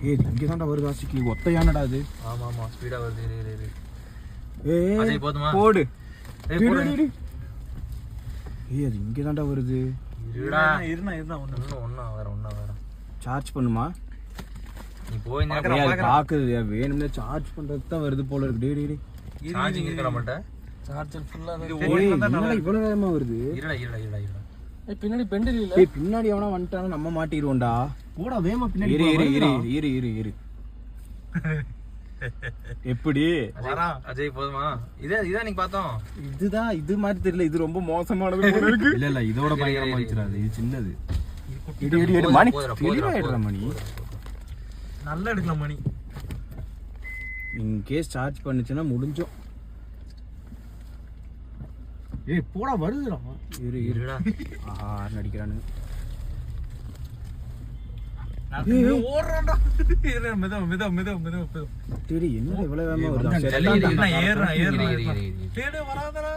ஏய் இங்க தான்டா வருது ஆசிக்கு ஒத்தையானடா அது. ஆமா ஆமா ஸ்பீடா வருது. இரு ஏய் அஜய் போதுமா? போடு. ஏய் போடு. ஏய் அது இங்க தான்டா வருது. இருடா ஒண்ணா வர. சார்ஜ் பண்ணுமா? நீ போய் பாக்குது வேணும்னே சார்ஜ் பண்றது தான் வருது போல இருக்கு. டேய் டேய் சார்ஜிங் இருக்கற மாட்டே. சார்ஜர் ஃபுல்லா இவ்வளவு நேரமா வருது. இருடா. ஏய் பின்னாடி பெண்டல் இல்ல. ஏய் பின்னாடி எவனா வந்துட்டானா நம்ம மாட்டிடுவோம்டா. போடா வேமா பின்னாடி. இரு எப்படி அஜய் போதுமா? இதான் நீங்க பார்த்தோம். இதுதான் இது மாதிரி தெரியல. இது ரொம்ப மோசமானது போல இருக்கு. இல்ல இதோட பயங்கரமா வச்சிராது. இது சின்னது. இடி மணி தெளிவாயிடுற மணி. நல்லா எடுக்கலாம் மணி. இன் கேஸ் சார்ஜ் பண்ணுச்சுன்னா முடிஞ்சோம். ஏய் போடா வருதுடா. இருடா. ஆஹா நடிக்கிறானு. ஓடுறான்டா. மெதுவா. டேய் என்ன இவ்வளவு வேகமா வருது? ஏறுறா. டேய் வராதடா.